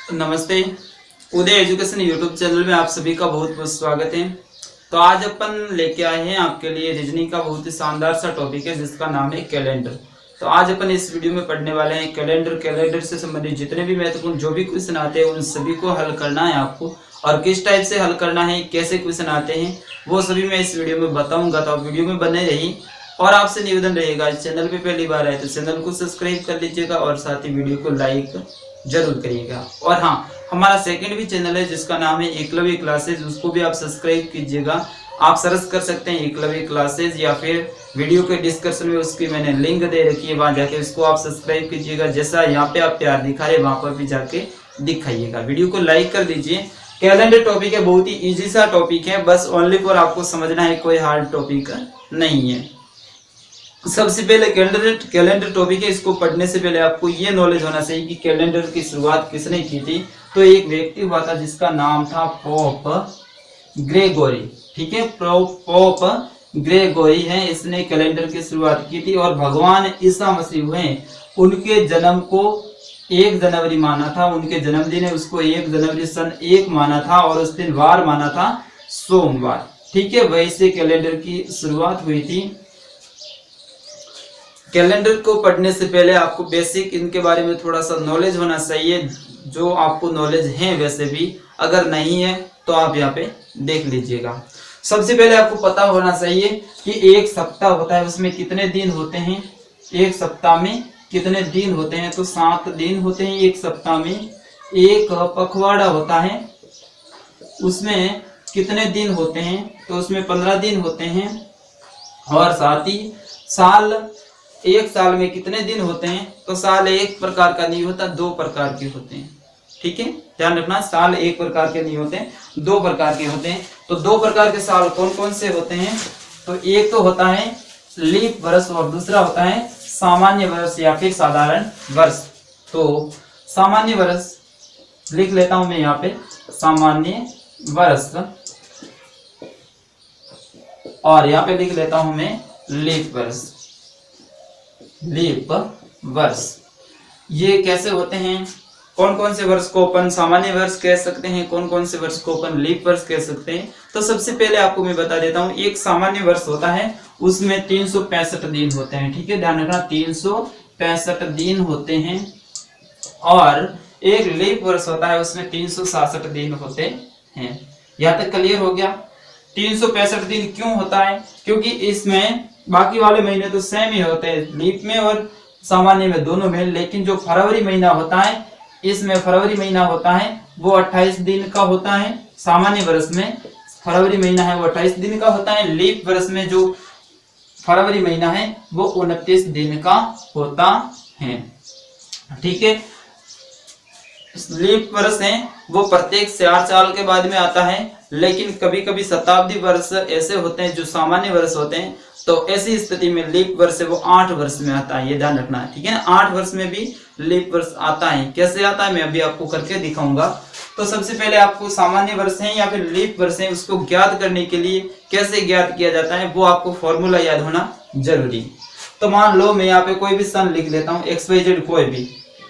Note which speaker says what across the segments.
Speaker 1: नमस्ते। उदय education YouTube channel में आप सभी का बहुत बहुत स्वागत है। तो आज अपन लेके आए हैं आपके लिए रीजनिंग का बहुत ही शानदार सा टॉपिक है जिसका नाम है कैलेंडर। तो आज अपन इस वीडियो में पढ़ने वाले हैं कैलेंडर से संबंधित जितने भी महत्वपूर्ण जो भी क्वेश्चन आते हैं उन सभी को हल करना है आपको, और किस टाइप से हल करना है, कैसे क्वेश्चन आते हैं वो सभी मैं इस वीडियो में बताऊंगा। तो आप वीडियो में बने रहिए और आपसे निवेदन रहेगा, चैनल पे पहली बार आए तो चैनल को सब्सक्राइब कर लीजिएगा और साथ ही वीडियो को लाइक जरूर करिएगा। और हाँ, हमारा सेकंड भी चैनल है जिसका नाम है एकलव्य क्लासेज, उसको भी आप सब्सक्राइब कीजिएगा। आप सर्च कर सकते हैं एकलव्य क्लासेज या फिर वीडियो के डिस्क्रिप्शन में उसकी मैंने लिंक दे रखी है, वहां जाके उसको आप सब्सक्राइब कीजिएगा। जैसा यहाँ पे आप प्यार दिखा रहे वहां पर भी जाके दिखाइएगा। वीडियो को लाइक कर दीजिए। कैलेंडर टॉपिक है, बहुत ही इजी सा टॉपिक है, बस ओनली फॉर आपको समझना है, कोई हार्ड टॉपिक नहीं है। सबसे पहले कैलेंडर टॉपिक है, इसको पढ़ने से पहले आपको ये नॉलेज होना चाहिए कि कैलेंडर की शुरुआत किसने की थी। तो एक व्यक्ति हुआ था जिसका नाम था पोप ग्रेगोरी। ठीक है, पोप ग्रेगोरी है, इसने कैलेंडर की शुरुआत की थी। और भगवान ईसा मसीह हुए, उनके जन्म को 1 जनवरी माना था, उनके जन्मदिन है उसको 1 जनवरी सन 1 माना था, और उस दिन वार माना था सोमवार। ठीक है, वही से कैलेंडर की शुरुआत हुई थी। कैलेंडर को पढ़ने से पहले आपको बेसिक इनके बारे में थोड़ा सा नॉलेज होना चाहिए, जो आपको नॉलेज है वैसे भी, अगर नहीं है तो आप यहाँ पे देख लीजिएगा। सबसे पहले आपको पता होना चाहिए कि एक सप्ताह होता है, उसमें कितने दिन होते हैं। एक सप्ताह में कितने दिन होते हैं, तो 7 दिन होते हैं एक सप्ताह में। एक पखवाड़ा होता है, उसमें कितने दिन होते हैं, तो उसमें 15 दिन होते हैं। और साथ ही साल, एक साल में कितने दिन होते हैं, तो साल एक प्रकार का नहीं होता, 2 प्रकार के होते हैं। ठीक है, ध्यान रखना, साल एक प्रकार के नहीं होते, 2 प्रकार के होते हैं। तो 2 प्रकार के साल कौन कौन से होते हैं, तो एक तो होता है लीप वर्ष और दूसरा होता है सामान्य वर्ष या फिर साधारण वर्ष। तो सामान्य वर्ष लिख लेता हूं मैं यहाँ पे, सामान्य वर्ष, और यहाँ पे लिख लेता हूं मैं लीप वर्ष। लीप वर्ष ये कैसे होते हैं, कौन कौन से वर्ष को अपन सामान्य वर्ष कह सकते हैं, कौन कौन से वर्ष को अपन लीप वर्ष कह सकते हैं। तो सबसे पहले आपको मैं बता देता हूं, एक सामान्य वर्ष होता है उसमें 365 दिन होते हैं। ठीक है, ध्यान रखना, 365 दिन होते हैं। और एक लीप वर्ष होता है उसमें 366 दिन होते हैं। यहां तक क्लियर हो गया। 365 दिन क्यों होता है, क्योंकि इसमें बाकी वाले महीने तो सेम ही होते हैं, लीप में और सामान्य में, दोनों में। लेकिन जो फरवरी महीना होता है, इसमें फरवरी महीना होता है वो 28 दिन का होता है। सामान्य वर्ष में फरवरी महीना है वो 28 दिन का होता है। लीप वर्ष में जो फरवरी महीना है वो 29 दिन का होता है। ठीक है, लीप वर्ष है वो प्रत्येक 4 साल के बाद में आता है, लेकिन कभी कभी शताब्दी वर्ष ऐसे होते हैं जो सामान्य वर्ष होते हैं। तो ऐसी स्थिति में लीप वर्ष है वो 8 वर्ष में आता है, ये ध्यान रखना है। ठीक है ना, 8 वर्ष में भी लीप वर्ष आता है। कैसे आता है मैं अभी आपको करके दिखाऊंगा। तो सबसे पहले आपको सामान्य वर्ष है या फिर लीप वर्ष है उसको ज्ञात करने के लिए कैसे ज्ञात किया जाता है वो आपको फॉर्मूला याद होना जरूरी। तो मान लो मैं यहाँ पे कोई भी सन लिख लेता हूँ, XYZ कोई भी,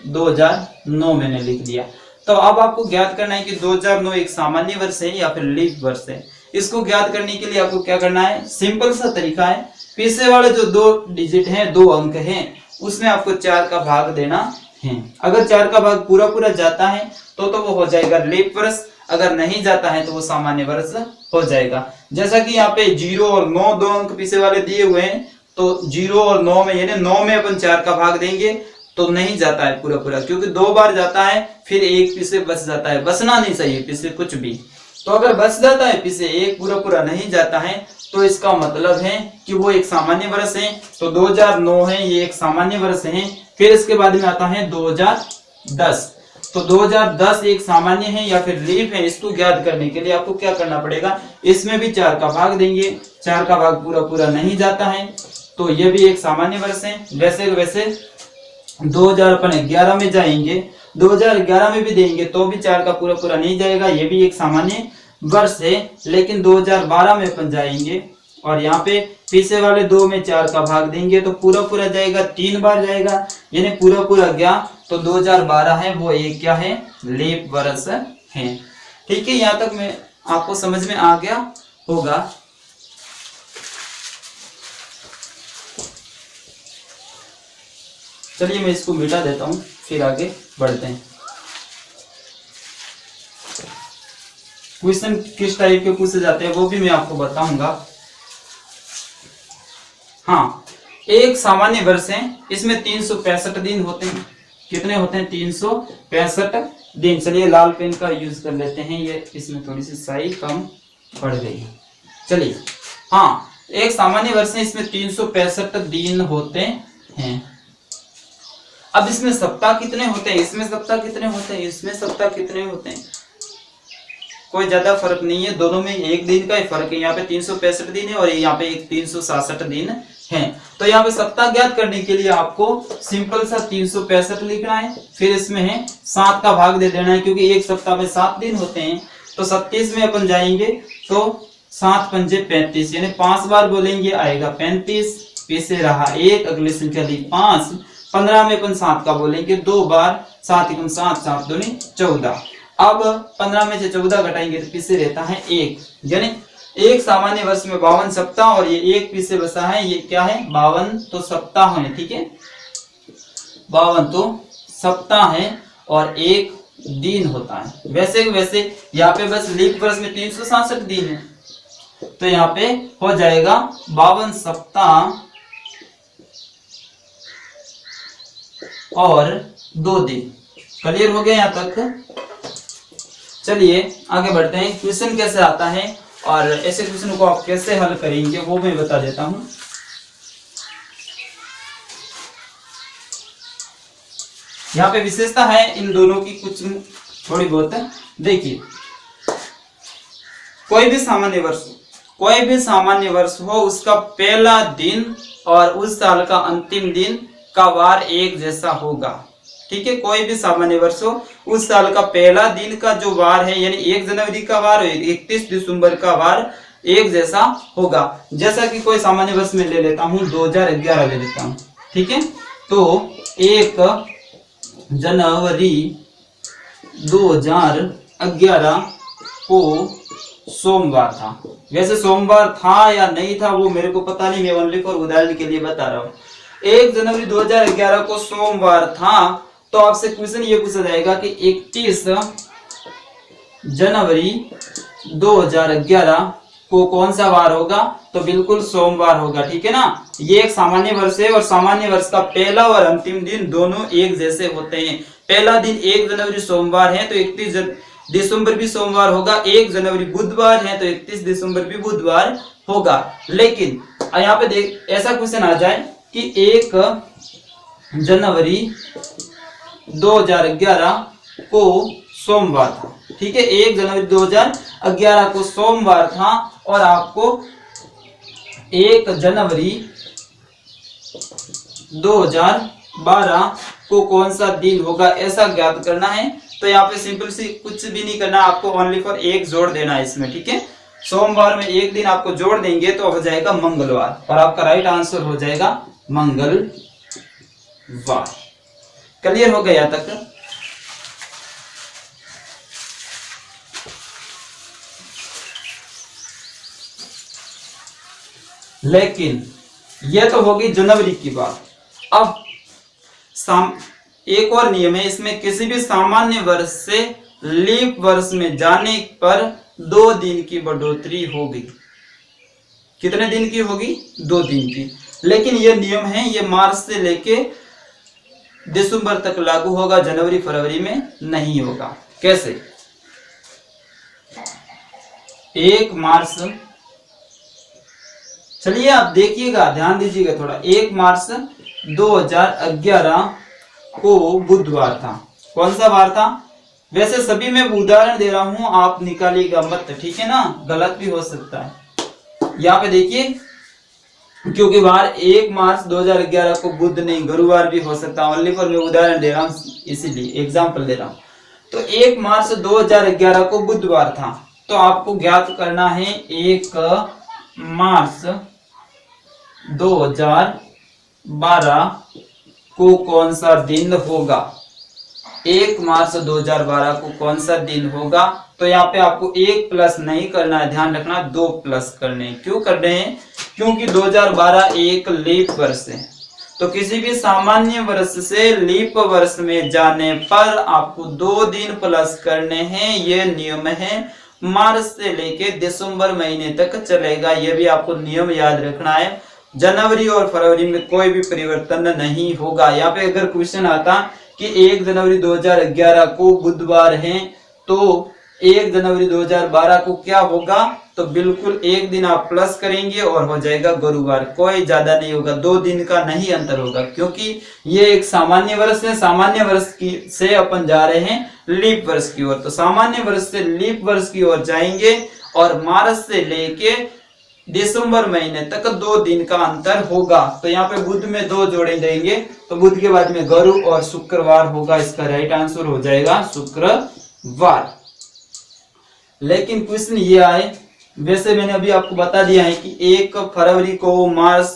Speaker 1: 2009 मैंने लिख दिया। तो अब आपको ज्ञात करना है कि 2009 एक सामान्य वर्ष है या फिर लीप वर्ष है। इसको ज्ञात करने के लिए आपको क्या करना है, सिंपल सा तरीका है, पीछे वाले जो 2 डिजिट हैं, 2 अंक हैं, उसमें आपको 4 का भाग देना है। अगर 4 का भाग पूरा पूरा जाता है तो वो हो जाएगा लीप वर्ष, अगर नहीं जाता है तो वो सामान्य वर्ष हो जाएगा। जैसा कि यहाँ पे 0 और 9 2 अंक पीछे वाले दिए हुए हैं, तो 0 और 9 में, यानी 9 में अपन 4 का भाग देंगे तो नहीं जाता है पूरा पूरा, क्योंकि 2 बार जाता है, फिर एक पीछे बच जाता है। बचना नहीं चाहिए पीछे कुछ भी। तो अगर बच जाता है पीछे, एक पूरा पूरा नहीं जाता है, तो इसका मतलब है कि वो एक सामान्य वर्ष है। तो 2009 है, ये एक सामान्य वर्ष है। फिर इसके बाद में आता है 2010। तो 2010 एक सामान्य है या फिर लीप है। इसको ज्ञात करने के लिए आपको क्या करना पड़ेगा, इसमें भी 4 का भाग देंगे, 4 का भाग पूरा पूरा नहीं जाता है, तो ये भी एक सामान्य वर्ष है। वैसे 2011 में जाएंगे, 2011 में भी देंगे तो भी 4 का पूरा पूरा नहीं जाएगा, ये भी एक सामान्य वर्ष है। लेकिन 2012 में अपन जाएंगे और यहाँ पे पीछे वाले 2 में 4 का भाग देंगे तो पूरा पूरा जाएगा, 3 बार जाएगा, यानी पूरा पूरा गया तो 2012 है वो एक क्या है, लीप वर्ष है। ठीक है, यहाँ तक मैं आपको समझ में आ गया होगा। चलिए मैं इसको मिटा देता हूं, फिर आगे बढ़ते हैं। क्वेश्चन किस टाइप के पूछे जाते हैं वो भी मैं आपको बताऊंगा। हाँ, एक सामान्य वर्ष है, इसमें 365 दिन होते हैं। कितने होते हैं, 365 दिन। चलिए लाल पेन का यूज कर लेते हैं, ये इसमें थोड़ी सी स्याही कम पड़ गई है। चलिए, हाँ, एक सामान्य वर्ष है, इसमें 365 दिन होते हैं। अब इसमें सप्ताह कितने होते हैं, इसमें सप्ताह कितने होते हैं, इसमें सप्ताह कितने होते हैं, कोई ज्यादा फर्क नहीं है, दोनों में एक दिन का ही फर्क है। यहाँ पे 365 दिन है और यहाँ पे एक 367 दिन है। तो यहाँ पे सप्ताह ज्ञात करने के लिए आपको सिंपल सा 365 लिखना है, फिर इसमें है 7 का भाग दे देना है, क्योंकि एक सप्ताह में 7 दिन होते हैं। तो 37 में अपन जाएंगे तो 7 पंजे 35, यानी 5 बार बोलेंगे आएगा 35, पीछे रहा 1, अगली संख्या ली 5। 15 में अपन 7 का बोलेंगे 2 बार, 7 एकम 7, 7 दूनी 14। अब 15 में से 14 घटाएंगे तो पीछे रहता है 1, यानी एक सामान्य वर्ष में 52 सप्ताह, और ये एक पीछे बसा है, ये क्या है, 52 तो सप्ताह है। ठीक है, 52 तो सप्ताह है और एक दिन होता है। वैसे यहाँ पे बस लीप वर्ष में 367 दिन है, तो यहाँ पे हो जाएगा 52 सप्ताह और 2 दिन। क्लियर हो गया यहाँ तक। चलिए आगे बढ़ते हैं। क्वेश्चन कैसे आता है और ऐसे क्वेश्चन को आप कैसे हल करेंगे वो मैं बता देता हूं। यहाँ पे विशेषता है इन दोनों की कुछ थोड़ी बहुत। देखिए, कोई भी सामान्य वर्ष हो, उसका पहला दिन और उस साल का अंतिम दिन का वार एक जैसा होगा। ठीक है, कोई भी सामान्य वर्ष हो, उस साल का पहला दिन का जो वार है, यानी 1 जनवरी का वार और 31 दिसंबर का वार एक जैसा होगा। जैसा कि कोई सामान्य वर्ष में ले लेता हूं, 2011 ले लेता हूं। ठीक है, तो 1 जनवरी 2011 को सोमवार था। वैसे सोमवार था या नहीं था वो मेरे को पता नहीं, मैं ओनली फॉर उदाहरण के लिए बता रहा हूँ। 1 जनवरी 2011 को सोमवार था, तो आपसे क्वेश्चन ये पूछा जाएगा कि 31 जनवरी 2011 को कौन सा वार होगा, तो बिल्कुल सोमवार होगा। ठीक है ना, ये एक सामान्य वर्ष है और सामान्य वर्ष का पहला और अंतिम दिन दोनों एक जैसे होते हैं। पहला दिन 1 जनवरी सोमवार है तो 31 दिसंबर भी सोमवार होगा, 1 जनवरी बुधवार है तो 31 दिसंबर भी बुधवार होगा। लेकिन यहाँ पे देख, ऐसा क्वेश्चन आ जाए कि 1 जनवरी 2011 को सोमवार था। ठीक है, 1 जनवरी 2011 को सोमवार था और आपको 1 जनवरी 2012 को कौन सा दिन होगा ऐसा ज्ञात करना है। तो यहाँ पे सिंपल सी कुछ भी नहीं करना, आपको ओनली फॉर एक जोड़ देना है इसमें। ठीक है, सोमवार में एक दिन आपको जोड़ देंगे तो हो जाएगा मंगलवार, और आपका राइट आंसर हो जाएगा मंगलवार। क्लियर हो गया तक। लेकिन यह तो होगी जनवरी की बात। अब एक और नियम है इसमें, किसी भी सामान्य वर्ष से लीप वर्ष में जाने पर 2 दिन की बढ़ोतरी होगी। कितने दिन की होगी, 2 दिन की। लेकिन यह नियम है, ये मार्च से लेके दिसंबर तक लागू होगा, जनवरी फरवरी में नहीं होगा। कैसे, 1 मार्च, चलिए आप देखिएगा, ध्यान दीजिएगा थोड़ा। 1 मार्च 2011 को बुधवार था। कौन सा वार था, वैसे सभी में उदाहरण दे रहा हूं, आप निकालिएगा मत। ठीक है ना, गलत भी हो सकता है। यहाँ पे देखिए, क्योंकि वार 1 मार्च 2011 को बुध नहीं गुरुवार भी हो सकता है। ओनली फॉर मैं उदाहरण दे रहा हूँ, इसीलिए एग्जाम्पल दे रहा हूँ। तो 1 मार्च 2011 को बुधवार था, तो आपको ज्ञात करना है 1 मार्च 2012 को कौन सा दिन होगा। 1 मार्च 2012 को कौन सा दिन होगा? तो यहाँ पे आपको 1 प्लस नहीं करना है, ध्यान रखना 2 प्लस करने हैं। क्यों कर रहे हैं? क्योंकि 2012 एक लीप वर्ष है, तो किसी भी सामान्य वर्ष से लीप वर्ष में जाने पर आपको 2 दिन प्लस करने हैं। ये नियम है, मार्च से लेके दिसंबर महीने तक चलेगा। ये भी आपको नियम याद रखना है। जनवरी और फरवरी में कोई भी परिवर्तन नहीं होगा। यहाँ पे अगर क्वेश्चन आता कि 1 जनवरी 2011 को बुधवार है, तो 1 जनवरी 2012 को क्या होगा? तो बिल्कुल 1 दिन आप प्लस करेंगे और हो जाएगा गुरुवार। कोई ज्यादा नहीं होगा, 2 दिन का नहीं अंतर होगा, क्योंकि ये एक सामान्य वर्ष है। सामान्य वर्ष की से अपन जा रहे हैं लीप वर्ष की ओर, तो सामान्य वर्ष से लीप वर्ष की ओर जाएंगे और मार्च से लेके दिसंबर महीने तक 2 दिन का अंतर होगा। तो यहाँ पे बुध में 2 जोड़े देंगे, तो बुध के बाद में गुरु और शुक्रवार होगा। इसका राइट आंसर हो जाएगा शुक्रवार। लेकिन क्वेश्चन ये आए, वैसे मैंने अभी आपको बता दिया है कि 1 फरवरी को, मार्च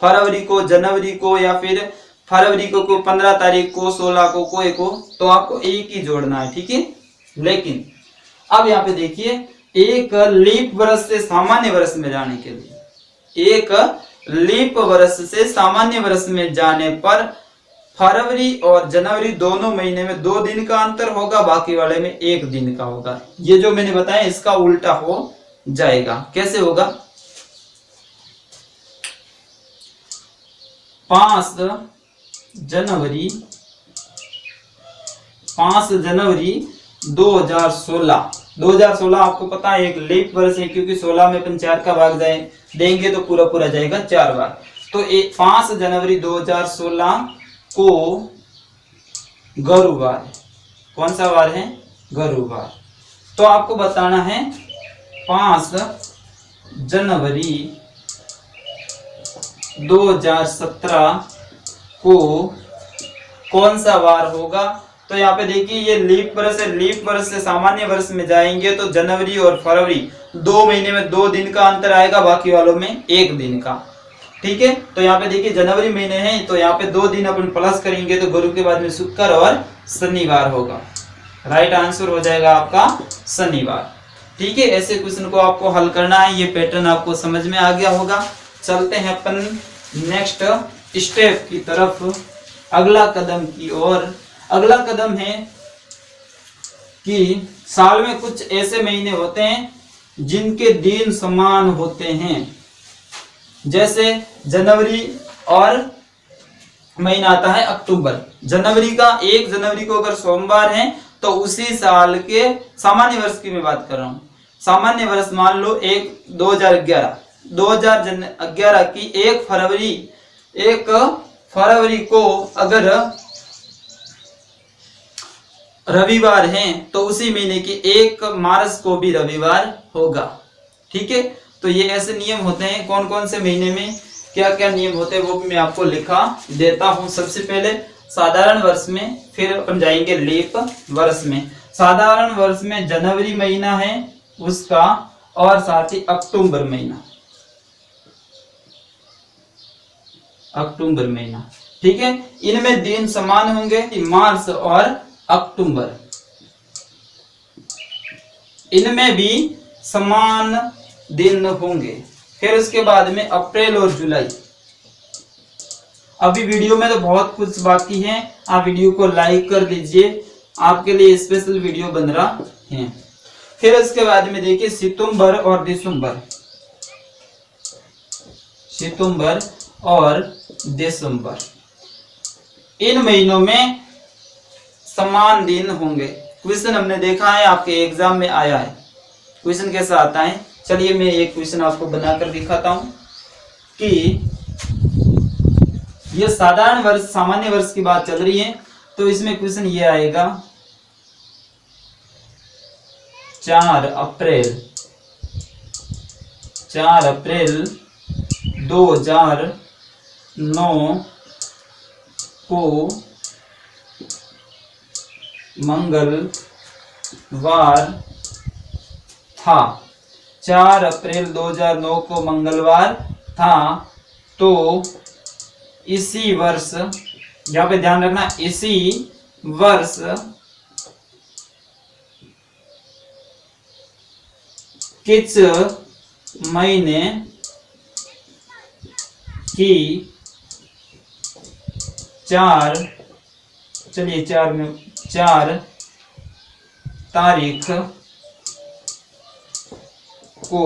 Speaker 1: फरवरी को, जनवरी को, या फिर फरवरी को 15 तारीख को, 16 को, कोई को, तो आपको एक ही जोड़ना है, ठीक है। लेकिन अब यहाँ पे देखिए, एक लीप वर्ष से सामान्य वर्ष में जाने के लिए, एक लीप वर्ष से सामान्य वर्ष में जाने पर फरवरी और जनवरी दोनों महीने में 2 दिन का अंतर होगा, बाकी वाले में 1 दिन का होगा। ये जो मैंने बताया इसका उल्टा हो जाएगा। कैसे होगा? 5 जनवरी 2016 आपको पता है एक लीप वर्ष है, क्योंकि 16 में अपन 4 का भाग जाए देंगे तो पूरा पूरा जाएगा 4 बार। तो 5 जनवरी 2016 को गुरुवार, कौन सा वार है? गुरुवार। तो आपको बताना है 5 जनवरी 2017 को कौन सा वार होगा? तो यहाँ पे देखिए, ये लीप वर्ष है, लीप वर्ष से सामान्य वर्ष में जाएंगे तो जनवरी और फरवरी 2 महीने में 2 दिन का अंतर आएगा, बाकी वालों में 1 दिन का, ठीक है। तो यहाँ पे देखिए जनवरी महीने है, तो यहाँ पे 2 दिन अपन प्लस करेंगे तो गुरु के बाद में शुक्र और शनिवार होगा। राइट आंसर हो जाएगा आपका शनिवार, ठीक है। ऐसे क्वेश्चन को आपको हल करना है। ये पैटर्न आपको समझ में आ गया होगा। चलते हैं अपन नेक्स्ट स्टेप की तरफ, अगला कदम की ओर। अगला कदम है कि साल में कुछ ऐसे महीने होते हैं जिनके दिन समान होते हैं। जैसे जनवरी और महीना आता है अक्टूबर। जनवरी का 1 जनवरी को अगर सोमवार है तो उसी साल के सामान्य वर्ष की मैं बात कर रहा हूं। सामान्य वर्ष मान लो 2011 की 1 फरवरी को अगर रविवार है तो उसी महीने की 1 मार्च को भी रविवार होगा, ठीक है। तो ये ऐसे नियम होते हैं। कौन कौन से महीने में क्या क्या नियम होते हैं वो भी मैं आपको लिखा देता हूं। सबसे पहले साधारण वर्ष में, फिर अपन जाएंगे लीप वर्ष में। साधारण वर्ष में जनवरी महीना है उसका, और साथ ही अक्टूबर महीना, ठीक है। इनमें दिन समान होंगे, मार्च और अक्टूबर, इनमें भी समान दिन होंगे। फिर उसके बाद में अप्रैल और जुलाई। अभी वीडियो में तो बहुत कुछ बाकी है, आप वीडियो को लाइक कर दीजिए, आपके लिए स्पेशल वीडियो बन रहा है। फिर उसके बाद में देखिए सितंबर और दिसंबर, इन महीनों में समान दिन होंगे। क्वेश्चन हमने देखा है, आपके एग्जाम में आया है। क्वेश्चन कैसा आता है? चलिए मैं एक क्वेश्चन आपको बनाकर दिखाता हूं कि ये साधारण वर्ष सामान्य वर्ष की बात चल रही है, तो इसमें क्वेश्चन ये आएगा 4 अप्रैल 2009 को मंगलवार था। 4 अप्रैल 2009 को मंगलवार था। तो इसी वर्ष, यहाँ पे ध्यान रखना, इसी वर्ष किस महीने की 4 तारीख को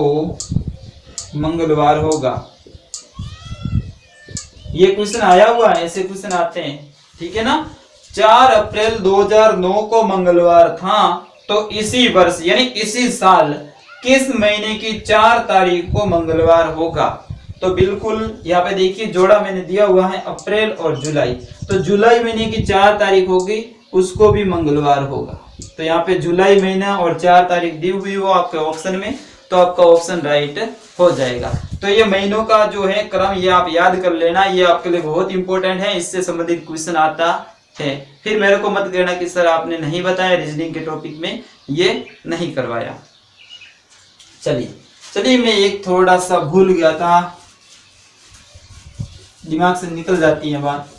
Speaker 1: मंगलवार होगा। ये क्वेश्चन आया हुआ है, ऐसे क्वेश्चन आते हैं, ठीक है ना। 4 अप्रैल 2009 को मंगलवार था, तो इसी वर्ष यानी इसी साल किस महीने की 4 तारीख को मंगलवार होगा। तो बिल्कुल यहाँ पे देखिए जोड़ा मैंने दिया हुआ है अप्रैल और जुलाई, तो जुलाई महीने की 4 तारीख होगी, उसको भी मंगलवार होगा। तो यहाँ पे जुलाई महीना और 4 तारीख दी हुई हो आपके ऑप्शन में, तो आपका ऑप्शन राइट हो जाएगा। तो ये महीनों का जो है क्रम ये आप याद कर लेना, ये आपके लिए बहुत इंपॉर्टेंट है, इससे संबंधित क्वेश्चन आता है। फिर मेरे को मत कहना कि सर आपने नहीं बताया, रीजनिंग के टॉपिक में ये नहीं करवाया। चलिए मैं एक थोड़ा सा भूल गया था, दिमाग से निकल जाती है बात,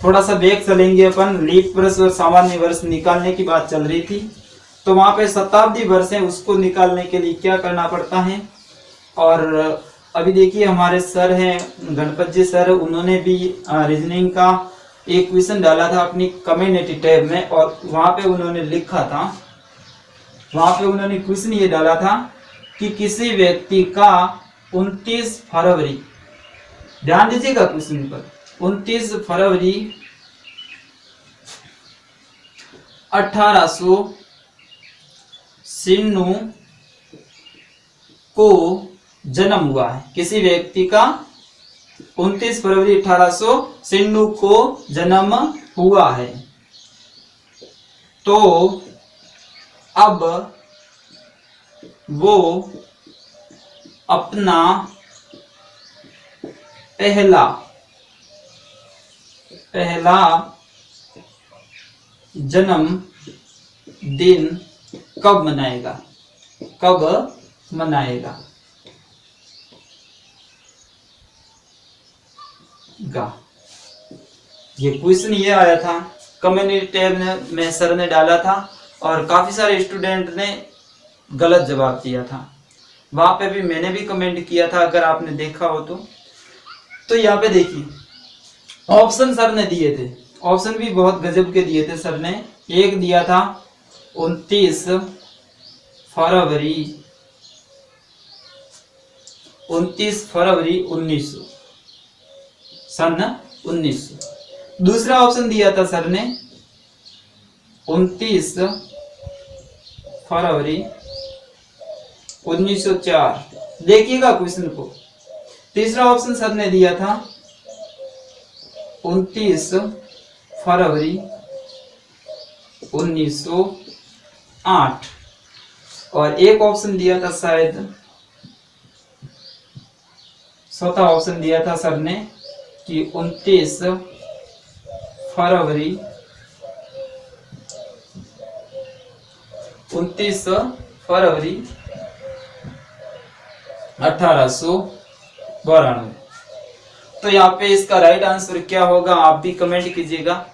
Speaker 1: थोड़ा सा बैक चलेंगे अपन। लीप वर्ष और सामान्य वर्ष निकालने की बात चल रही थी, तो वहां पे शताब्दी वर्ष है, उसको निकालने के लिए क्या करना पड़ता है। और अभी देखिए हमारे सर हैं गणपत जी सर, उन्होंने भी रीजनिंग का एक क्वेश्चन डाला था अपनी कम्युनिटी टैब में, और वहां पे उन्होंने लिखा था, वहां पे उन्होंने क्वेश्चन ये डाला था कि किसी व्यक्ति का 29 फरवरी, ध्यान दीजिएगा क्वेश्चन पर, 29 फरवरी 1896 को जन्म हुआ है। किसी व्यक्ति का 29 फरवरी 1896 को जन्म हुआ है। तो अब वो अपना पहला जन्म दिन कब मनाएगा, ये क्वेश्चन ये आया था कम्युनिटी टैब में सर ने डाला था, और काफी सारे स्टूडेंट ने गलत जवाब दिया था। वहां पे भी मैंने भी कमेंट किया था, अगर आपने देखा हो तो यहाँ पे देखिए ऑप्शन सर ने दिए थे, ऑप्शन भी बहुत गजब के दिए थे सर ने। एक दिया था 29 फरवरी 1900 सन 1900। दूसरा ऑप्शन दिया था सर ने 29 फरवरी 1904, देखिएगा क्वेश्चन को। तीसरा ऑप्शन सर ने दिया था 29 फरवरी 1908, और एक ऑप्शन दिया था शायद, चौथा ऑप्शन दिया था सर ने कि 29 फरवरी 1892। तो यहाँ पे इसका राइट आंसर क्या होगा आप भी कमेंट कीजिएगा,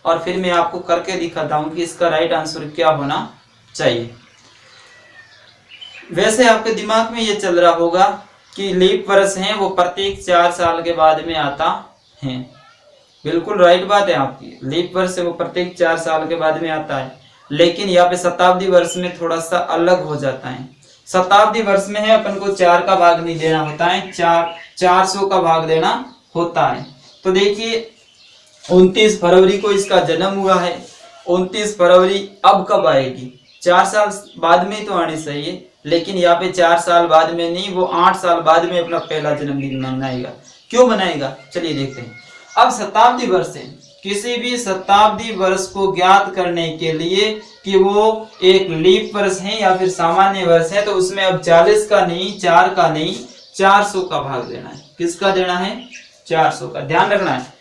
Speaker 1: और फिर मैं आपको करके दिखाता हूं कि इसका राइट आंसर क्या होना चाहिए। वैसे आपके दिमाग में ये चल रहा होगा कि लीप वर्ष है वो प्रत्येक 4 साल के बाद में आता है। बिल्कुल राइट बात है आपकी, लीप वर्ष है वो प्रत्येक 4 साल के बाद में आता है, लेकिन यहाँ पे शताब्दी वर्ष में थोड़ा सा अलग हो जाता है। शताब्दी वर्ष में है अपन को 4 का भाग नहीं देना होता है, 400 का भाग देना होता है। तो देखिए 29 फरवरी को इसका जन्म हुआ है, 29 फरवरी अब कब आएगी, 4 साल बाद में तो आनी चाहिए, लेकिन यहाँ पे 4 साल बाद में नहीं, वो 8 साल बाद में अपना पहला जन्मदिन मनाएगा। क्यों मनाएगा चलिए देखते हैं। अब शताब्दी वर्ष है, किसी भी शताब्दी वर्ष को ज्ञात करने के लिए कि वो एक लीप वर्ष है या फिर सामान्य वर्ष है, तो उसमें अब 40 का नहीं, 4 का नहीं, 400 का भाग देना है। किसका देना है, 400 का। ध्यान रखना है,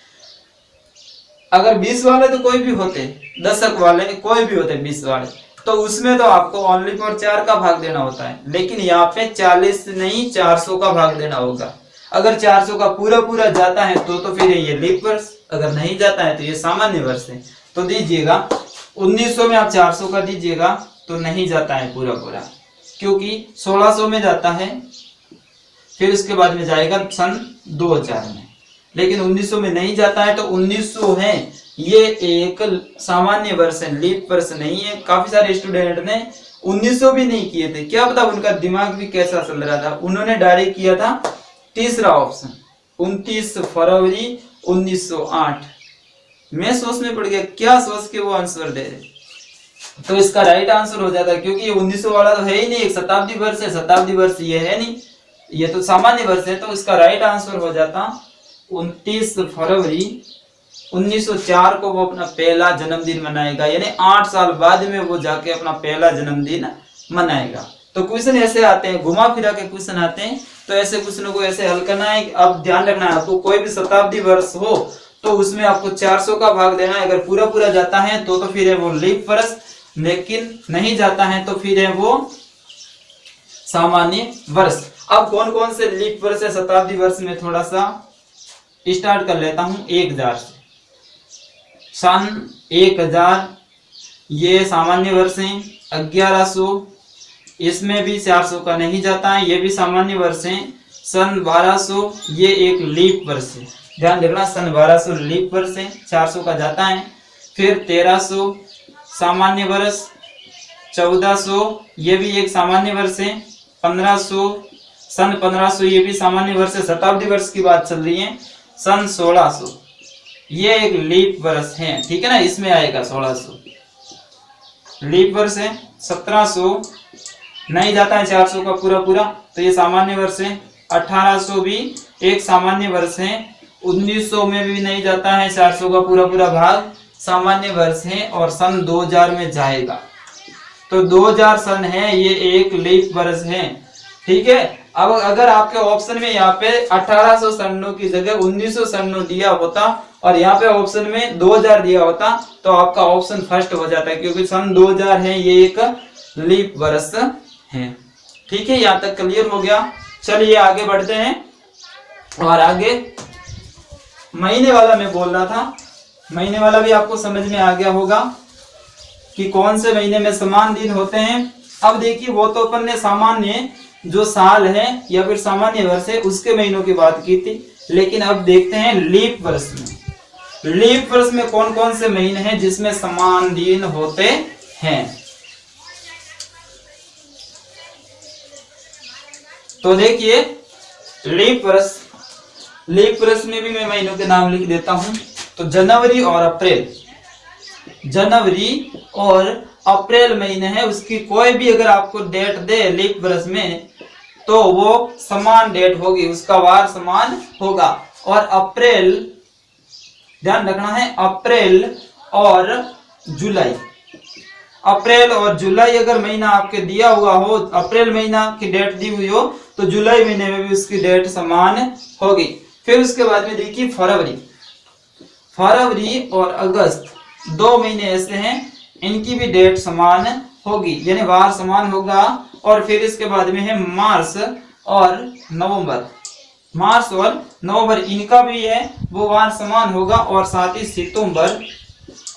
Speaker 1: अगर 20 वाले तो कोई भी होते, दशक वाले कोई भी होते 20 वाले, तो उसमें तो आपको ओनली फॉर 4 का भाग देना होता है, लेकिन यहाँ पे 40 नहीं 400 का भाग देना होगा। अगर 400 का पूरा जाता है तो फिर ये लीप वर्ष, अगर नहीं जाता है तो ये सामान्य वर्ष है। तो दीजिएगा 1900 में आप 400 का दीजिएगा तो नहीं जाता है पूरा, क्योंकि 1600 में जाता है, फिर उसके बाद में जाएगा सन 2000 में, लेकिन 1900 में नहीं जाता है। तो 1900 है ये एक सामान्य वर्ष है, लीप वर्ष नहीं है। काफी सारे स्टूडेंट ने 1900 भी नहीं किए थे, क्या पता उनका दिमाग भी कैसा चल रहा था, उन्होंने डायरेक्ट किया था तीसरा ऑप्शन 29 फरवरी 1908। मैं सोच में पड़ गया, क्या सोच के वो आंसर दे रहे, तो इसका राइट आंसर हो जाता, क्योंकि ये 1900 वाला तो है ही नहीं, एक शताब्दी वर्ष है, शताब्दी वर्ष ये है नहीं, ये तो सामान्य वर्ष है। तो इसका राइट आंसर हो जाता 29 फरवरी 1904 को वो अपना पहला जन्मदिन मनाएगा, यानी 8 साल बाद में वो जाके अपना पहला जन्मदिन मनाएगा। तो क्वेश्चन ऐसे आते हैं, घुमा फिरा के क्वेश्चन आते हैं, तो ऐसे क्वेश्चनों को ऐसे हल करना है। अब ध्यान रखना है, आपको कोई भी शताब्दी वर्ष हो तो उसमें आपको 400 का भाग देना है। अगर पूरा पूरा जाता है तो फिर है वो लीप वर्ष, लेकिन नहीं जाता है तो फिर है वो सामान्य वर्ष। अब कौन कौन से लीप वर्ष है शताब्दी वर्ष में, थोड़ा सा स्टार्ट कर लेता हूं 1000 से। सन 1000 ये सामान्य वर्ष है। 1100 इसमें भी 400 का नहीं जाता है, ये भी सामान्य वर्ष है। सन 1200 ये एक लीप वर्ष है, ध्यान रखना, सन 1200 लीप वर्ष है, 400 का जाता है। फिर 1300 सामान्य वर्ष। 1400 ये भी एक सामान्य वर्ष है। 1500 सन 1500 ये भी सामान्य वर्ष है, शताब्दी वर्ष की बात चल रही है। सन 1600 ये एक लीप वर्ष है, ठीक है ना, इसमें आएगा 1600 लीप वर्ष है। 1700 नहीं जाता है 400 का पूरा पूरा, तो ये सामान्य वर्ष है। 1800 भी एक सामान्य वर्ष है। 1900 में भी नहीं जाता है 400 का पूरा पूरा भाग, सामान्य वर्ष है। और सन 2000 में जाएगा, तो 2000 सन है ये एक लीप वर्ष है, ठीक है। अब अगर आपके ऑप्शन में यहाँ पे 1800 सन्नों की जगह 1900 सन्नों दिया होता और यहाँ पे ऑप्शन में 2000 दिया होता तो आपका ऑप्शन फर्स्ट हो जाता है, क्योंकि सन 2000 है ये एक लीप वर्ष है, ठीक है। यहाँ तक क्लियर हो गया। चलिए आगे बढ़ते हैं, और आगे महीने वाला मैं बोल रहा था, महीने वाला भी आपको समझ में आ गया होगा कि कौन से महीने में समान दिन होते हैं। अब देखिए, वो तो अपन ने सामान्य जो साल है या फिर सामान्य वर्ष है उसके महीनों की बात की थी, लेकिन अब देखते हैं लीप वर्ष में। लीप वर्ष में कौन कौन से महीने हैं जिसमें समान दिन होते हैं। तो देखिए, लीप वर्ष में भी मैं महीनों के नाम लिख देता हूं। तो जनवरी और अप्रैल, जनवरी और अप्रैल महीने है, उसकी कोई भी अगर आपको डेट दे लीप वर्ष में तो वो समान डेट होगी, उसका वार समान होगा। और अप्रैल, ध्यान रखना है, अप्रैल और जुलाई, अप्रैल और जुलाई अगर महीना आपके दिया हुआ हो, अप्रैल महीना की डेट दी हुई हो तो जुलाई महीने में भी उसकी डेट समान होगी। फिर उसके बाद में देखिए फरवरी और अगस्त, 2 महीने ऐसे हैं, इनकी भी डेट समान होगी, यानी वार समान होगा। और फिर इसके बाद में है मार्च और नवंबर, मार्च और नवंबर इनका भी है वो वार समान होगा। और साथ ही सितंबर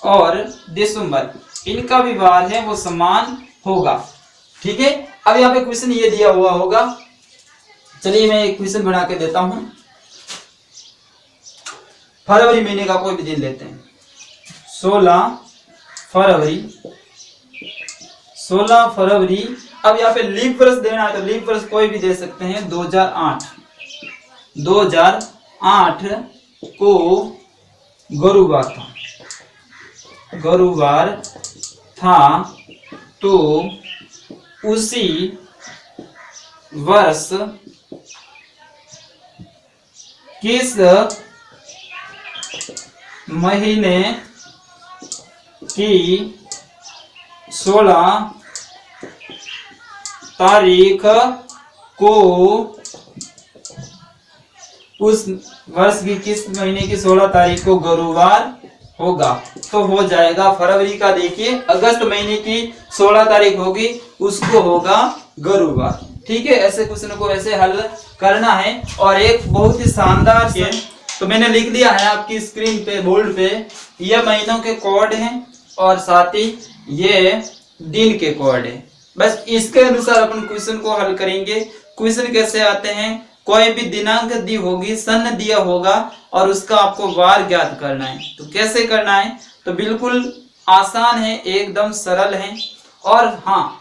Speaker 1: और दिसंबर इनका भी वार है वो समान होगा, ठीक है। अब यहाँ पे क्वेश्चन ये दिया हुआ होगा, चलिए मैं एक क्वेश्चन बना के देता हूं। फरवरी महीने का कोई भी दिन लेते हैं, 16 फरवरी। अब यहाँ पे लीप वर्ष देना है तो लीप वर्ष कोई भी दे सकते हैं। 2008 को गुरुवार था, तो उसी वर्ष किस महीने की 16 तारीख को, उस वर्ष की किस महीने की 16 तारीख को गुरुवार होगा। तो हो जाएगा फरवरी का, देखिए अगस्त महीने की 16 तारीख होगी, उसको होगा गुरुवार, ठीक है। ऐसे क्वेश्चन को ऐसे हल करना है। और एक बहुत ही शानदार से, तो मैंने लिख दिया है आपकी स्क्रीन पे, बोर्ड पे, ये महीनों के कोड हैं और साथ ही ये दिन के कोड है। बस इसके अनुसार अपन क्वेश्चन को हल करेंगे। क्वेश्चन कैसे आते हैं, कोई भी दिनांक दी होगी, सन दिया होगा और उसका आपको वार ज्ञात करना है। तो कैसे करना है, तो बिल्कुल आसान है, एकदम सरल है। और हाँ,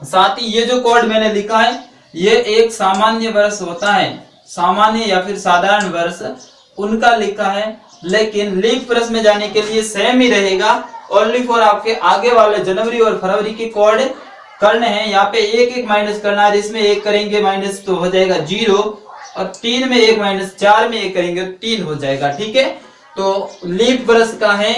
Speaker 1: साथ ही ये जो कोड मैंने लिखा है ये एक सामान्य वर्ष होता है, सामान्य या फिर साधारण वर्ष उनका लिखा है, लेकिन लीप वर्ष में जाने के लिए सेम ही रहेगा। ओनली फॉर आपके आगे वाले जनवरी और फरवरी के कोड करने हैं। यहाँ पे एक एक माइनस करना है, जिसमें एक करेंगे माइनस तो हो जाएगा 0, और 3 में एक माइनस 4 में एक करेंगे तो 3 हो जाएगा। ठीक है, तो लीप वर्ष का है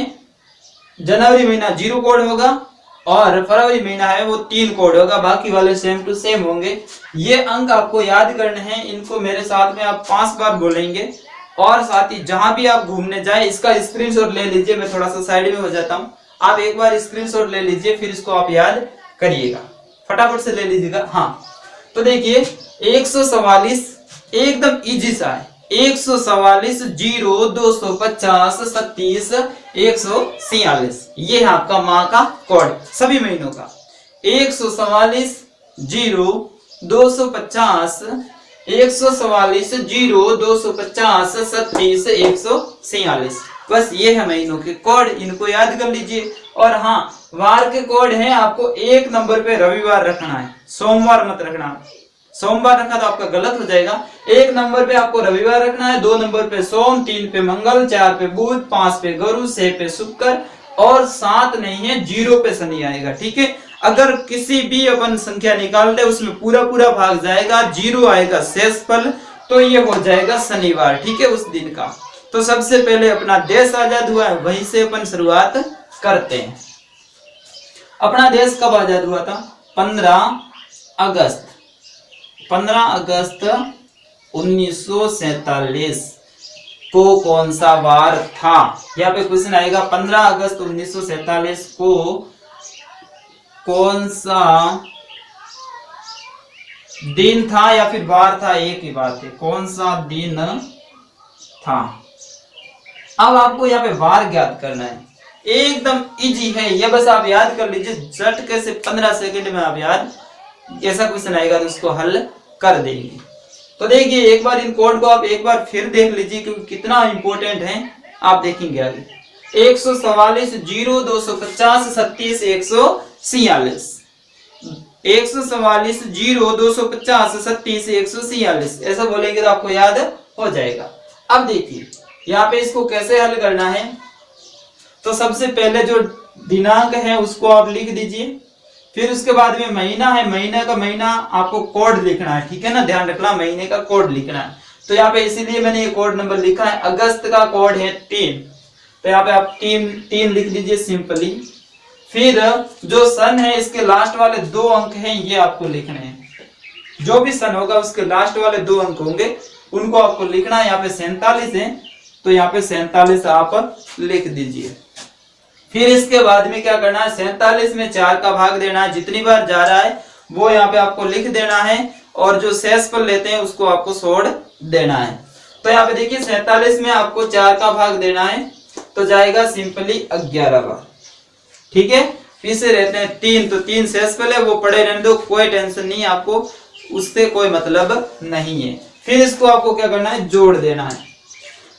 Speaker 1: जनवरी महीना 0 कोड होगा और फरवरी महीना है वो 3 कोड होगा, बाकी वाले सेम टू सेम होंगे। ये अंक आपको याद करने हैं, इनको मेरे साथ में आप 5 बार बोलेंगे। और साथ ही जहां भी आप घूमने जाए इसका स्क्रीनशॉट ले लीजिए। मैं थोड़ा सा साइड में हो जाता हूँ, आप एक बार स्क्रीनशॉट ले लीजिए, फिर इसको आप याद करिएगा, फटाफट से ले लीजिएगा। हाँ, तो देखिए 144 एकदम इजी सा है। 144 0 250 37 146 ये है आपका माह का कोड सभी महीनों का। 144 0 250 144 0 250 37 146 बस ये है महीनों के कोड, इनको याद कर लीजिए। और हाँ, वार के कोड है, आपको 1 नंबर पे रविवार रखना है, सोमवार मत रखना। सोमवार रखा तो आपका गलत हो जाएगा। 1 नंबर पे आपको रविवार रखना है, 2 नंबर पे सोम, 3 पे मंगल, 4 पे बुध, 5 पे गुरु, 6 पे शुक्र और 7 नहीं है, 0 पे शनि आएगा। ठीक है, अगर किसी भी अपन संख्या निकालते उसमें पूरा पूरा भाग जाएगा, 0 आएगा शेषफल, तो ये हो जाएगा शनिवार। ठीक है, उस दिन का। तो सबसे पहले अपना देश आजाद हुआ है, वहीं से अपन शुरुआत करते हैं। अपना देश कब आजाद हुआ था? 15 अगस्त 1947 को कौन सा वार था? यहाँ पे क्वेश्चन आएगा 15 अगस्त 1947 को कौन सा दिन था या फिर वार था, एक ही बात है, कौन सा दिन था। अब आपको यहाँ पे वार ज्ञात करना है, एकदम इजी है, ये बस आप याद कर लीजिए झटके से 15 सेकंड में आप याद, ऐसा क्वेश्चन आएगा तो उसको हल कर देंगे। तो देखिए एक बार इन कोड को आप एक बार फिर देख लीजिए क्योंकि कितना इंपॉर्टेंट है, आप देखेंगे आगे। 144 0 250 37 146 144 0 250 37 146 ऐसा बोलेंगे तो आपको याद हो जाएगा। अब देखिए यहाँ पे इसको कैसे हल करना है, तो सबसे पहले जो दिनांक है उसको आप लिख दीजिए, फिर उसके बाद में महीना है, महीने का महीना आपको कोड लिखना है। ठीक है ना, ध्यान रखना महीने का कोड लिखना है। तो यहाँ पे इसीलिए मैंने ये कोड नंबर लिखा है। अगस्त का कोड है 3, तो यहाँ पे आप 3 लिख दीजिए सिंपली। फिर जो सन है इसके लास्ट वाले 2 अंक हैं ये आपको लिखने हैं, जो भी सन होगा उसके लास्ट वाले 2 अंक होंगे उनको आपको लिखना है। यहाँ पे 47 है तो यहाँ पे 47 आप लिख दीजिए। फिर इसके बाद में क्या करना है, 47 में 4 का भाग देना है, जितनी बार जा रहा है वो यहाँ पे आपको लिख देना है और जो शेषफल लेते हैं उसको आपको छोड़ देना है। तो यहाँ पे देखिए 47 में आपको 4 का भाग देना है तो जाएगा सिंपली 11 बार। ठीक है, फिर से रहते हैं 3, तो 3 शेषफल है वो पड़े रहने दो, कोई टेंशन नहीं, आपको उससे कोई मतलब नहीं है। फिर इसको आपको क्या करना है, जोड़ देना है,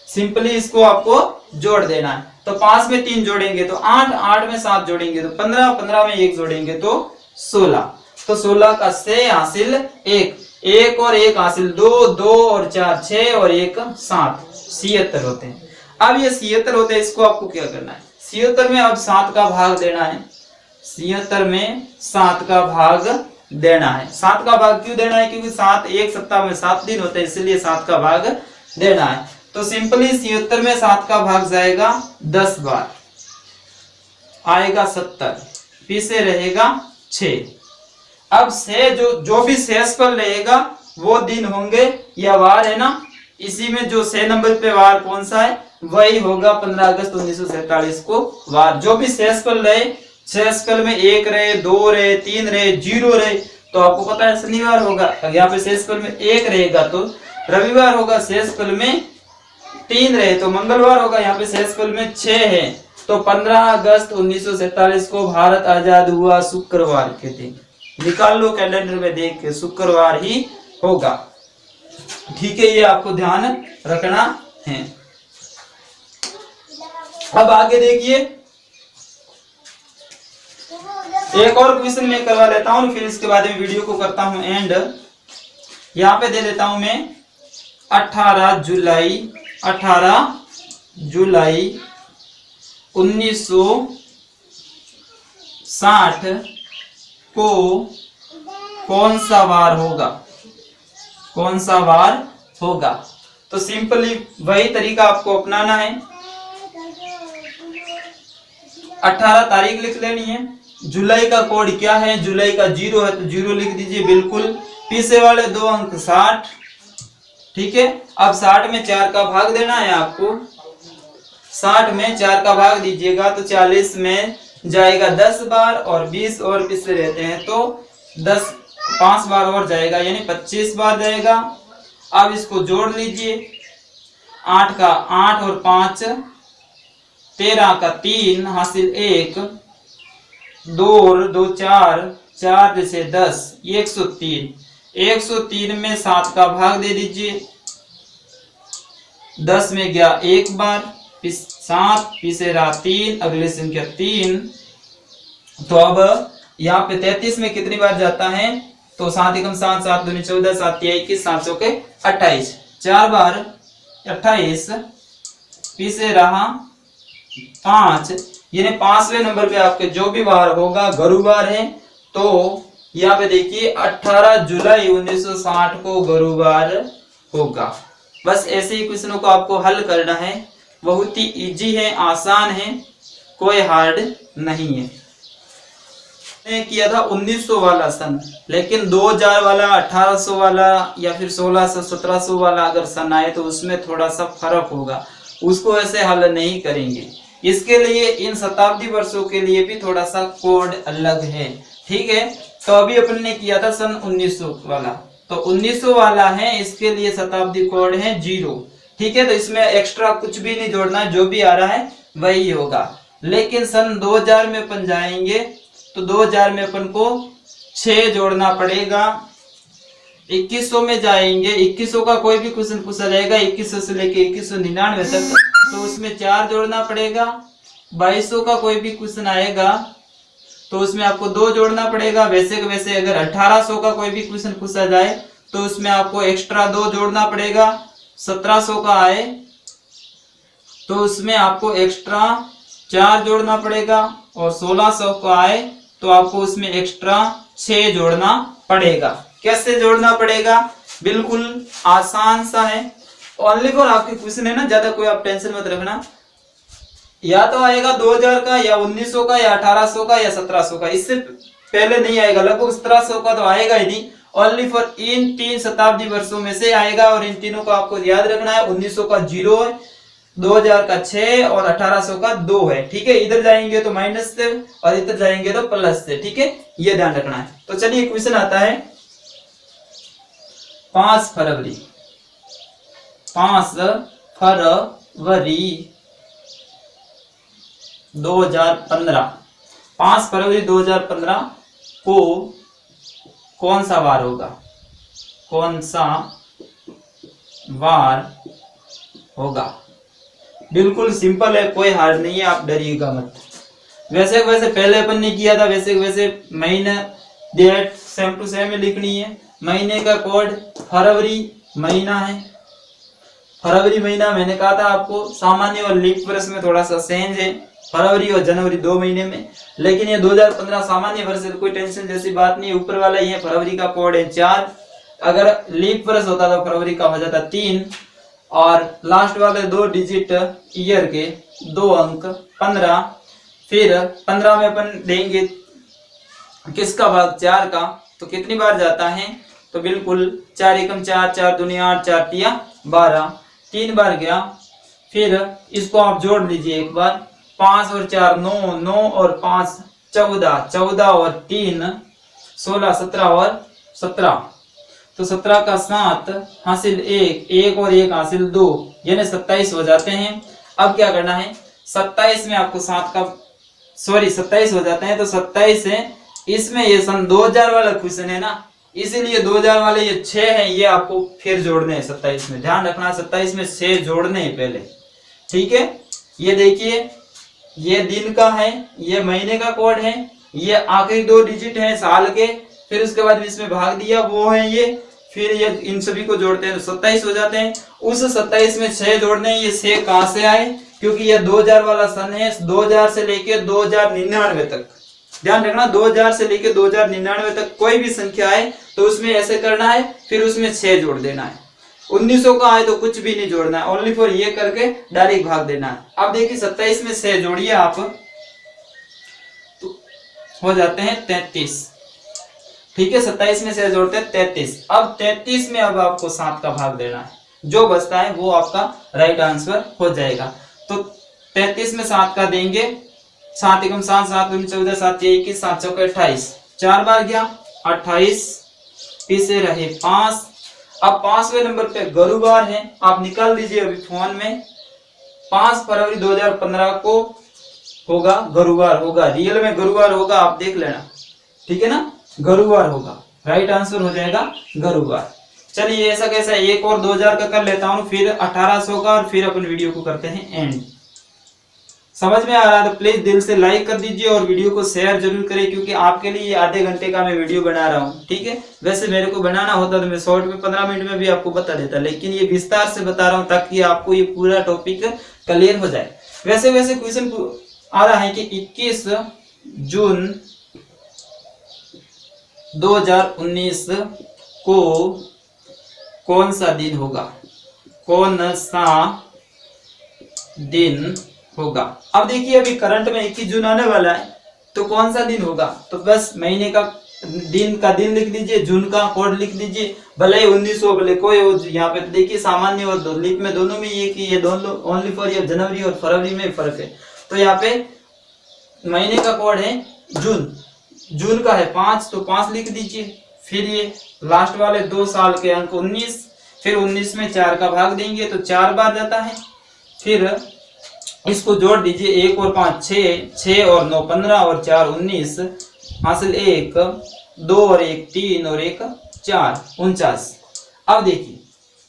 Speaker 1: सिंपली इसको आपको जोड़ देना है। तो 5 में 3 जोड़ेंगे तो 8, 8 में 7 जोड़ेंगे तो 15, 15 में 1 जोड़ेंगे तो 16, तो 16 का 6 हासिल 1, 1 और 1 हासिल 2, 2 और 4 6 और 1 7, 76 होते हैं। अब ये 76 होते हैं, इसको आपको क्या करना है, 76 में अब 7 का भाग देना है, 76 में 7 का भाग देना है। 7 का भाग क्यों देना है, क्योंकि 7 एक सप्ताह में 7 दिन होते हैं, इसलिए 7 का भाग देना है। तो सिंपली 76 में 7 का भाग जाएगा 10 बार, आएगा 70, फिर से रहेगा 6। अब से जो भी शेषफल रहेगा वो दिन होंगे या वार है ना, इसी में जो 6 नंबर पे वार कौन सा है वही होगा 15 अगस्त 1947 को वार। जो भी शेषफल रहे, शेषफल में 1 रहे, 2 रहे, 3 रहे, 0 रहे, तो आपको पता है शनिवार होगा। यहाँ पे शेषफल में 1 रहेगा तो रविवार होगा, शेषफल में 3 रहे तो मंगलवार होगा, यहाँ पे शेषफल में 6 है तो 15 अगस्त 1947 को भारत आजाद हुआ शुक्रवार के दिन। निकाल लो कैलेंडर में देख के, शुक्रवार ही होगा। ठीक है, ये आपको ध्यान रखना है। अब आगे देखिए, एक और क्वेश्चन मैं करवा लेता हूं, फिर इसके बाद में वीडियो को करता हूं एंड। यहां पे दे देता हूं मैं 18 जुलाई 1960 को कौन सा वार होगा? कौन सा वार होगा? तो सिंपली वही तरीका आपको अपनाना है। 18 तारीख लिख लेनी है। जुलाई का कोड क्या है? जुलाई का 0 है तो 0 लिख दीजिए बिल्कुल। पीछे वाले 2 अंक 60। ठीक है, अब 60 में 4 का भाग देना है आपको। 60 में 4 का भाग दीजिएगा तो 40 में जाएगा 10 बार, और 20 और पीछे रहते हैं तो 5 बार और जाएगा, यानी 25 बार जाएगा। अब इसको जोड़ लीजिए। 8 का 8 और 5 13 का 3 हासिल 1, 2 और 2 4, 4 जैसे 10, 103। 103 में 7 का भाग दे दीजिए। 10 में गया 1 बार, 7 पीछे रहा 3, अगली संख्या 3। तो अब यहाँ पे 33 में कितनी बार जाता है? तो 7 एकम 7, 7 दूनी 14, 7 तिया 21, 7 चौके 28, 4 बार 28, पीछे रहा 5, यानी 5वें नंबर पे आपके जो भी वार होगा गुरुवार है। तो यहाँ पे देखिए 18 जुलाई 1960 को गुरुवार होगा। बस ऐसे ही क्वेश्चनों को आपको हल करना है, बहुत ही इजी है, आसान है, कोई हार्ड नहीं है। मैंने किया था 1900 वाला सन, लेकिन 2000 वाला, 1800 वाला या फिर 1600 1700 वाला अगर सन आए तो उसमें थोड़ा सा फर्क होगा, उसको ऐसे हल नहीं करेंगे। इसके लिए इन शताब्दी वर्षों के लिए भी थोड़ा सा कोड अलग है। ठीक है, तो अभी अपन ने किया था सन 1900 वाला, तो 1900 वाला है, इसके लिए शताब्दी कोड है 0। ठीक है, तो इसमें एक्स्ट्रा कुछ भी नहीं जोड़ना, जो भी आ रहा है वही होगा। लेकिन सन 2000 में अपन जाएंगे तो 2000 में अपन को 6 जोड़ना पड़ेगा। 2100 में जाएंगे, 2100 का कोई भी क्वेश्चन पूछा जाएगा 2100 से लेके 2199 तक, तो उसमें 4 जोड़ना पड़ेगा। 2200 का कोई भी क्वेश्चन आएगा तो उसमें आपको 2 जोड़ना पड़ेगा। वैसे के वैसे अगर 1800 का कोई भी क्वेश्चन पूछा जाए तो उसमें आपको एक्स्ट्रा 2 जोड़ना पड़ेगा। 1700 का आए तो उसमें आपको एक्स्ट्रा 4 जोड़ना पड़ेगा, और 1600 का आए तो आपको उसमें एक्स्ट्रा 6 जोड़ना पड़ेगा। कैसे जोड़ना पड़ेगा? बिल्कुल आसान सा है, ओनली फॉर आपके क्वेश्चन है ना, ज्यादा कोई आप टेंशन मत रखना। या तो आएगा 2000 का या 1900 का या 1800 का या 1700 का, इससे पहले नहीं आएगा। लगभग 1700 का तो आएगा ही नहीं, ओनली फॉर इन 3 शताब्दी वर्षों में से आएगा। और इन तीनों को आपको याद रखना है। 1900 का 0 है, 2000 का 6 और 1800 का 2 है। ठीक है, इधर जाएंगे तो माइनस से और इधर जाएंगे तो प्लस से। ठीक है, ये ध्यान रखना है। तो चलिए क्वेश्चन आता है 5 फरवरी 2015। 5 फरवरी 2015 को कौन सा वार होगा? कौन सा वार होगा? बिल्कुल सिंपल है, कोई हार्ड नहीं है, आप डरिएगा मत। वैसे पहले अपन ने किया था, वैसे महीना डेट सेम टू सेम लिखनी है। महीने का कोड फरवरी महीना है। फरवरी महीना मैंने कहा था आपको, सामान्य और लीप वर्ष में थोड़ा सा चेंज है, फरवरी और जनवरी 2 महीने में। लेकिन ये 2015 सामान्य वर्ष है, कोई टेंशन जैसी बात नहीं। ऊपर वाला ये फरवरी का कोड है 4, अगर लीप वर्ष होता तो फरवरी का हो जाता 3, और लास्ट वाले 2 डिजिट ईयर के 2 अंक 15। फिर 15 में अपन देंगे किसका भाग? 4 का, तो कितनी बार जाता है? तो बिल्कुल 4 एकम 4, 4 दूनी 8, 4 तिया 12, 3 बार गया। फिर इसको आप जोड़ लीजिए एक बार, 5 और 4 9, 9 और 5 14, 14 और 3 16, 17 और 17, तो 17 का 7 हासिल 1, 1 और 1 हासिल 2, यानी 27 हो जाते हैं। अब क्या करना है? 27 में आपको 27 हो जाते हैं, तो 27 से इसमें ये सन 2000 वाला क्वेश्चन है ना, इसीलिए 2000 वाले ये 6 है, ये आपको फिर जोड़ने हैं 27 में। ध्यान रखना 27 में 6 जोड़ने हैं पहले, ठीक है। ये देखिए, ये दिन का है, ये महीने का कोड है, ये आखिरी 2 डिजिट है साल के, फिर उसके बाद इसमें भाग दिया वो है ये, फिर ये इन सभी को जोड़ते हैं तो 27 हो जाते हैं। उस 27 में 6 जोड़ने हैं। ये 6 कहां से आए, क्योंकि ये 2000 वाला सन है, 2000 से लेके 2099 तक। ध्यान रखना 2000 से लेके 2099 तक कोई भी संख्या आए तो उसमें ऐसे करना है, फिर उसमें 6 जोड़ देना है। 1900 का आए तो कुछ भी नहीं जोड़ना है, ओनली फॉर ये करके डायरेक्ट भाग देना है। अब देखिए 27 में 6 जोड़िए आप, तो हो जाते हैं 33, ठीक है। 27 में 6 जोड़ते हैं 33। अब 33 में अब आपको 7 का भाग देना है, जो बचता है वो आपका राइट आंसर हो जाएगा। तो 33 में 7 का देंगे, 7 एकम 7, 7 दूनी 14, 7 21, 7 चौके 28, 4 बार गया 28, पीछे रहे 5। अब 5वें नंबर पे गुरुवार है, आप निकाल लीजिए अभी फोन में। 5 फरवरी 2015 को होगा गुरुवार, होगा रियल में गुरुवार होगा, आप देख लेना, ठीक है ना, गुरुवार होगा, राइट आंसर हो जाएगा गुरुवार। चलिए ऐसा कैसा, एक और 2000 का कर लेता हूं, फिर 1800 का, और फिर अपन वीडियो को करते हैं एंड। समझ में आ रहा है तो प्लीज दिल से लाइक कर दीजिए और वीडियो को शेयर जरूर करें, क्योंकि आपके लिए आधे घंटे का मैं वीडियो बना रहा हूँ, ठीक है। वैसे मेरे को बनाना होता तो मैं शॉर्ट में 15 मिनट में भी आपको बता देता, लेकिन ये विस्तार से बता रहा हूँ ताकि आपको ये पूरा टॉपिक क्लियर हो जाए। वैसे क्वेश्चन आ रहा है कि 21 जून 2019 को कौन सा दिन होगा, कौन सा दिन होगा। अब देखिए अभी करंट में 21 जून आने वाला है, तो कौन सा दिन होगा, तो बस महीने का दिन लिख लीजिए, जून का कोड लिख लीजिए, भले ही 19 हो भले कोई हो। यहाँ पे तो देखिए सामान्य और लीप में दोनों में ये कि ये दोनों ओनली फॉर ये जनवरी और फरवरी में फर्क है। तो यहाँ पे महीने का कोड है जून, जून का है 5, तो 5 लिख दीजिए। फिर ये लास्ट वाले 2 साल के अंक 19, फिर 19 में 4 का भाग देंगे तो 4 बार जाता है। फिर इसको जोड़ दीजिए, 1 और 5 6, 6 और 9 15 और 4 19, हासिल 1, 2 और 1 3 और 1 4, 49। अब देखिए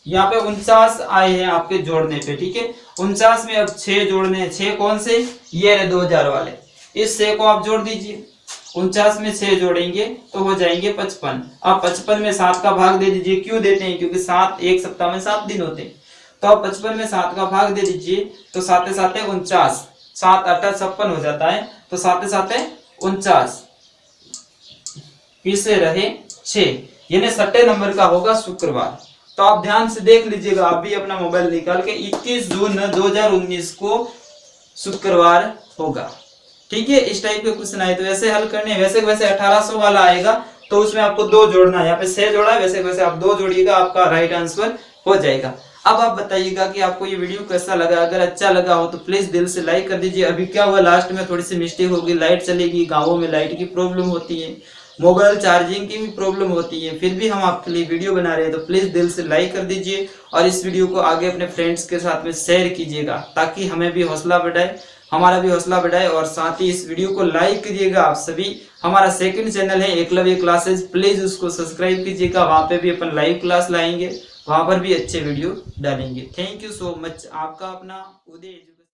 Speaker 1: यहाँ पे 49 आए हैं आपके जोड़ने पे, ठीक है। 49 में अब 6 जोड़ने हैं, 6 कौन से, ये रहे 2000 वाले, इस 6 को आप जोड़ दीजिए। 49 में 6 जोड़ेंगे तो हो जाएंगे 55। अब 55 में 7 का भाग दे दीजिए, क्यों देते हैं, क्योंकि 7 एक सप्ताह में 7 दिन होते हैं। तो आप 55 में 7 का भाग दे दीजिए, तो 7 7 49, 7 8 56 हो जाता है, तो 7 7 49, पीछे रहे 6, यानी 6 नंबर का होगा शुक्रवार। तो आप ध्यान से देख लीजिएगा, आप भी अपना मोबाइल निकाल के 21 जून 2019 को शुक्रवार होगा, ठीक है। इस टाइप के क्वेश्चन आए तो ऐसे हल करने। वैसे 1800 वाला आएगा तो उसमें आपको 2 जोड़ना है, यहाँ पे 6 जोड़ा है, वैसे आप 2 जोड़िएगा, आपका राइट आंसर हो जाएगा। अब आप बताइएगा कि आपको ये वीडियो कैसा लगा। अगर अच्छा लगा हो तो प्लीज दिल से लाइक कर दीजिए। अभी क्या हुआ, लास्ट में थोड़ी सी मिस्टेक होगी, लाइट चलेगी, गाँवों में लाइट की प्रॉब्लम होती है, मोबाइल चार्जिंग की भी प्रॉब्लम होती है, फिर भी हम आपके लिए वीडियो बना रहे हैं, तो प्लीज दिल से लाइक कर दीजिए और इस वीडियो को आगे अपने फ्रेंड्स के साथ में शेयर कीजिएगा, ताकि हमें भी हौसला बढ़ाए, हमारा भी हौसला बढ़ाए। और साथ ही इस वीडियो को लाइक कीजिएगा आप सभी। हमारा सेकंड चैनल है एकलव्य क्लासेस, प्लीज उसको सब्सक्राइब कीजिएगा, वहां पे भी अपन लाइव क्लास लाएंगे, वहां पर भी अच्छे वीडियो डालेंगे। Thank you so much. आपका अपना उदय।